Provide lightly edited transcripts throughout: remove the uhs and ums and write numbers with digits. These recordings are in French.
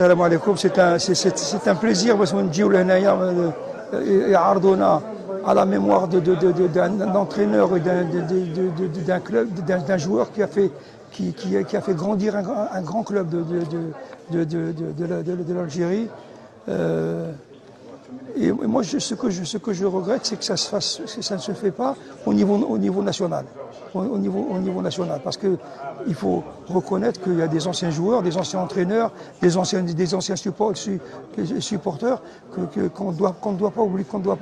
السلام عليكم. C'est un plaisir parce qu'on dit à la mémoire d'un entraîneur et d'un club, d'un joueur qui a fait grandir un grand club de l'Algérie. Et moi, ce que je regrette, c'est que ça ne se fait pas au niveau national. Au niveau national, parce qu'il faut reconnaître qu'il y a des anciens joueurs, des anciens entraîneurs, des anciens supporters qu'on ne doit pas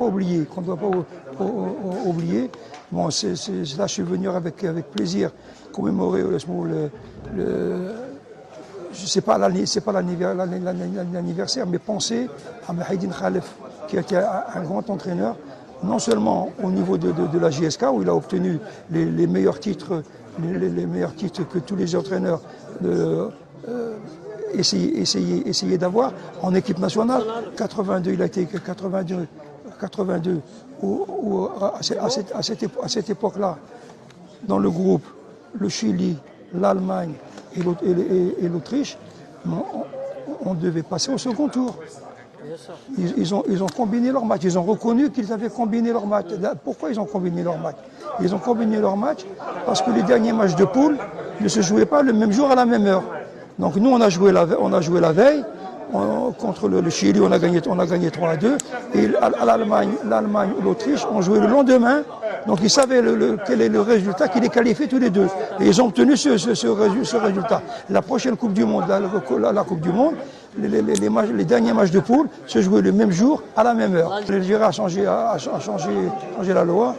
oublier. Bon, là, je suis venu avec plaisir commémorer c'est pas l'anniversaire, mais penser à Mahidine Khalef, qui a été un grand entraîneur, non seulement au niveau de la JSK, où il a obtenu les meilleurs titres, les meilleurs titres que tous les entraîneurs essayaient d'avoir en équipe nationale. 82, il a été 82 à cette époque-là, dans le groupe, le Chili, l'Allemagne et l'Autriche, on devait passer au second tour. Ils ont combiné leurs matchs, ils ont reconnu qu'ils avaient combiné leurs matchs. Pourquoi ils ont combiné leurs matchs? Ils ont combiné leurs matchs parce que les derniers matchs de poule ne se jouaient pas le même jour à la même heure. Donc nous, on a joué la veille, contre le Chili, on a gagné 3-2, et à l'Allemagne ou l'Autriche, on jouait le lendemain. Donc ils savaient quel est le résultat, qui les qualifiait tous les deux. Et ils ont obtenu ce résultat. La prochaine Coupe du Monde, la Coupe du Monde, les derniers matchs de poule se jouaient le même jour, à la même heure. L'Algérie a changé la loi.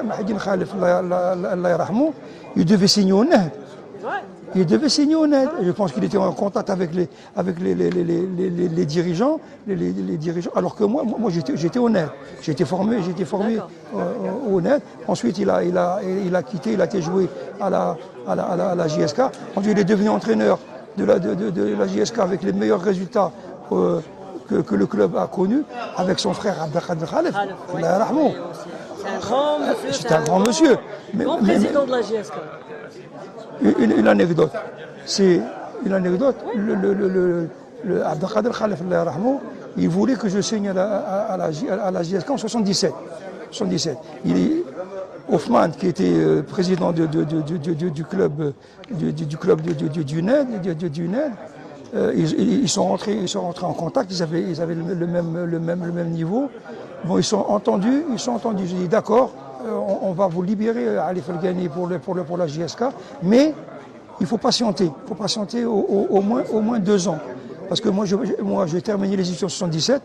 Mahidine Khalef, Allah yarhamou, il devait signer au net. Il devait signer au net. Je pense qu'il était en contact avec les dirigeants, alors que moi j'étais au net. J'étais formé au net. Ensuite il a quitté, il a été joué à la JSK. Ensuite il est devenu entraîneur de la JSK avec les meilleurs résultats que le club a connus, avec son frère Abdelkader Khalef. Allah yarhamou. C'était un grand monsieur. Grand président de la JSK. Une anecdote. C'est une anecdote. Le Abdelkader Khalef, il voulait que je signe à la JSK en 77. Othman, qui était président du club du NED, ils sont rentrés en contact. Ils avaient le même niveau. Bon, ils sont entendus. J'ai dit d'accord. On va vous libérer Ali Felghani pour la JSK, mais il faut patienter. Il faut patienter au moins 2 ans. Parce que moi, j'ai terminé les études en 77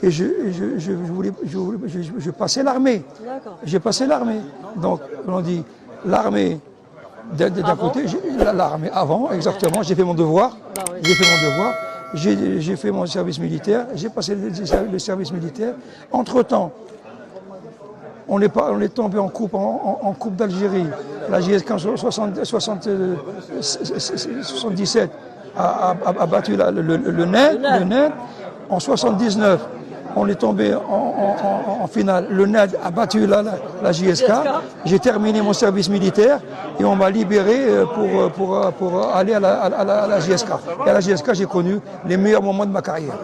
et je passais l'armée. J'ai passé l'armée. Donc, on dit l'armée d'un côté, l'armée avant, exactement. J'ai fait mon devoir. J'ai fait mon service militaire. J'ai passé le service militaire. Entre-temps, on est tombé en coupe d'Algérie. La JSK en 77 a battu le NED. En 79, on est tombé en finale. Le NED a battu la JSK. J'ai terminé mon service militaire et on m'a libéré pour aller à la JSK. Et à la JSK, j'ai connu les meilleurs moments de ma carrière.